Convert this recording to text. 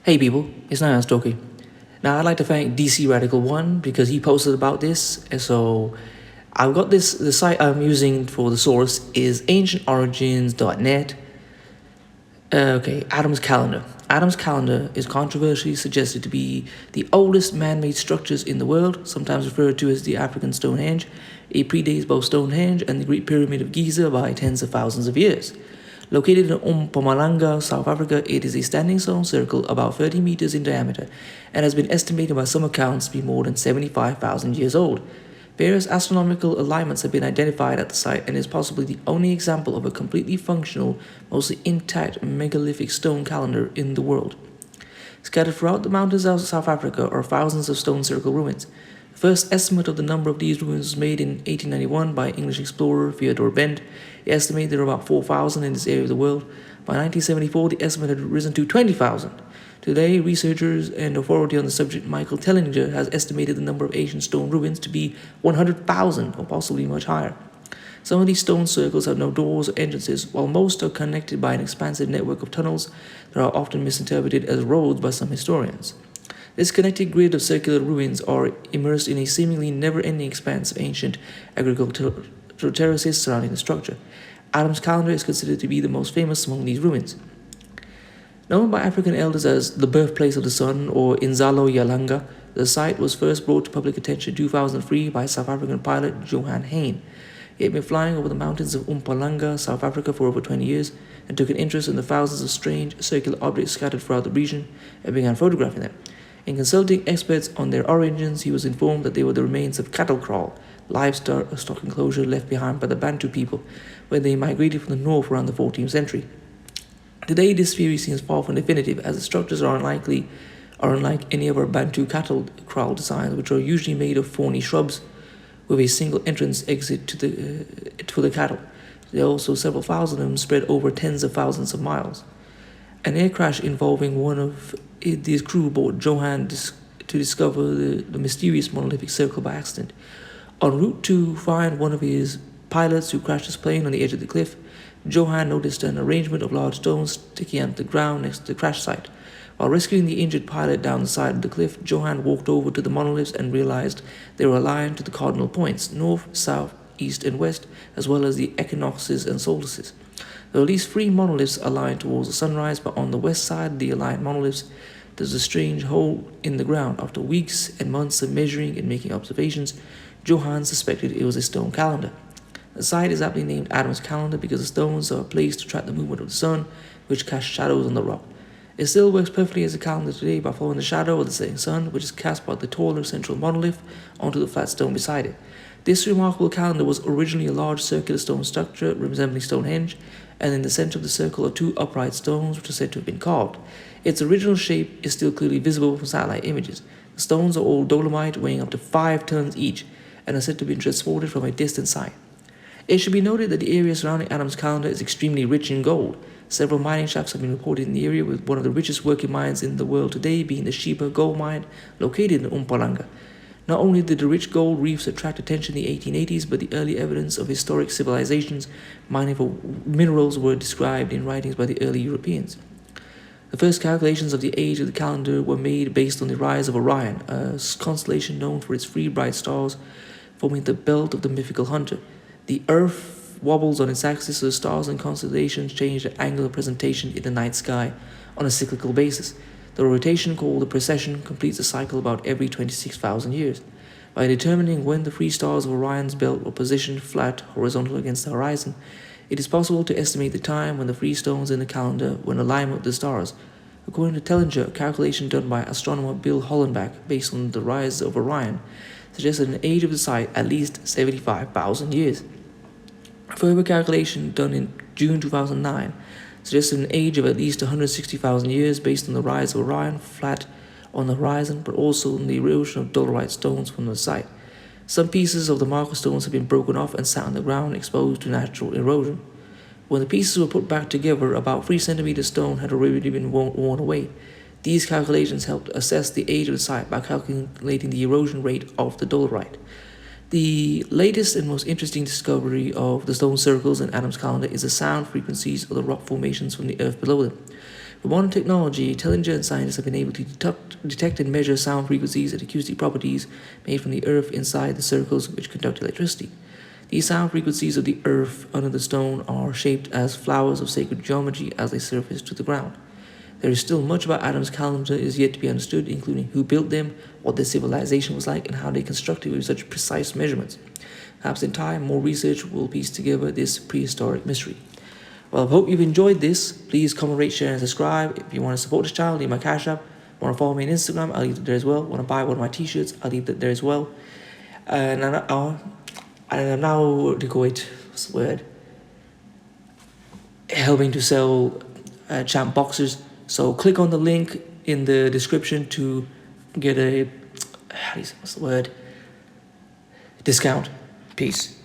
Hey people, it's NIyas713. Now I'd like to thank DC Radical 1 because he posted about this. And so I've got this, the site I'm using for the source is ancientorigins.net. Okay, Adam's Calendar. Adam's Calendar is controversially suggested to be the oldest man-made structures in the world, sometimes referred to as the African Stonehenge. It predates both Stonehenge and the Great Pyramid of Giza by tens of thousands of years. Located in Mpumalanga, South Africa, it is a standing stone circle about 30 meters in diameter and has been estimated by some accounts to be more than 75,000 years old. Various astronomical alignments have been identified at the site and is possibly the only example of a completely functional, mostly intact megalithic stone calendar in the world. Scattered throughout the mountains of South Africa are thousands of stone circle ruins. The first estimate of the number of these ruins was made in 1891 by English explorer Theodore Bent. He estimated there were about 4,000 in this area of the world. By 1974, the estimate had risen to 20,000. Today, researchers and authority on the subject, Michael Tellinger, has estimated the number of ancient stone ruins to be 100,000 or possibly much higher. Some of these stone circles have no doors or entrances, while most are connected by an expansive network of tunnels that are often misinterpreted as roads by some historians. This connected grid of circular ruins are immersed in a seemingly never-ending expanse of ancient agricultural terraces surrounding the structure. Adam's Calendar is considered to be the most famous among these ruins. Known by African elders as the birthplace of the sun or Inzalo Yalanga, the site was first brought to public attention in 2003 by South African pilot Johan Hain. He had been flying over the mountains of Mpumalanga, South Africa for over 20 years and took an interest in the thousands of strange circular objects scattered throughout the region and began photographing them. In consulting experts on their origins, he was informed that they were the remains of cattle kraal, livestock enclosure left behind by the Bantu people when they migrated from the north around the 14th century. Today, this theory seems far from definitive, as the structures are unlike any of our Bantu cattle kraal designs, which are usually made of thorny shrubs with a single entrance exit for the cattle. There are also several thousand of them spread over tens of thousands of miles. An air crash involving one of these crew aboard Johan to discover the mysterious monolithic circle by accident. En route to find one of his pilots who crashed his plane on the edge of the cliff, Johan noticed an arrangement of large stones sticking out of the ground next to the crash site. While rescuing the injured pilot down the side of the cliff, Johan walked over to the monoliths and realized they were aligned to the cardinal points, north, south, east, and west, as well as the equinoxes and solstices. There are at least 3 monoliths aligned towards the sunrise, but on the west side of the aligned monoliths, there's a strange hole in the ground. After weeks and months of measuring and making observations, Johan suspected it was a stone calendar. The site is aptly named Adam's Calendar because the stones are placed to track the movement of the sun, which casts shadows on the rock. It still works perfectly as a calendar today by following the shadow of the setting sun, which is cast by the taller central monolith onto the flat stone beside it. This remarkable calendar was originally a large circular stone structure resembling Stonehenge, and in the center of the circle are 2 upright stones which are said to have been carved. Its original shape is still clearly visible from satellite images. The stones are all dolomite, weighing up to 5 tons each, and are said to have been transported from a distant site. It should be noted that the area surrounding Adam's Calendar is extremely rich in gold. Several mining shafts have been reported in the area, with one of the richest working mines in the world today being the Sheba gold mine located in Mpumalanga. Not only did the rich gold reefs attract attention in the 1880s, but the early evidence of historic civilizations mining for minerals were described in writings by the early Europeans. The first calculations of the age of the calendar were made based on the rise of Orion, a constellation known for its 3 bright stars forming the belt of the mythical hunter. The Earth wobbles on its axis, so the stars and constellations change their angle of presentation in the night sky on a cyclical basis. The rotation, called the precession, completes a cycle about every 26,000 years. By determining when the 3 stars of Orion's belt were positioned flat, horizontal against the horizon, it is possible to estimate the time when the 3 stones in the calendar were in alignment with the stars. According to Tellinger, a calculation done by astronomer Bill Hollenbach based on the rise of Orion suggested an age of the site at least 75,000 years. A further calculation done in June 2009 suggested an age of at least 160,000 years based on the rise of Orion flat on the horizon, but also on the erosion of dolomite stones from the site. Some pieces of the marker stones have been broken off and sat on the ground exposed to natural erosion. When the pieces were put back together, about 3 centimeters stone had already been worn away. These calculations helped assess the age of the site by calculating the erosion rate of the dolomite. The latest and most interesting discovery of the stone circles in Adam's Calendar is the sound frequencies of the rock formations from the earth below them. With modern technology, intelligent scientists have been able to detect and measure sound frequencies and acoustic properties made from the earth inside the circles which conduct electricity. These sound frequencies of the earth under the stone are shaped as flowers of sacred geometry as they surface to the ground. There is still much about Adam's calendar is yet to be understood, including who built them, what their civilization was like, and how they constructed with such precise measurements. Perhaps in time, more research will piece together this prehistoric mystery. Well, I hope you've enjoyed this. Please comment, rate, share, and subscribe. If you want to support this channel, leave my Cash App. Want to follow me on Instagram, I'll leave it there as well. Want to buy one of my t-shirts, I'll leave it there as well. And I'm now what's the word? Helping to sell champ boxers. So click on the link in the description to get a, what's the word? Discount. Peace.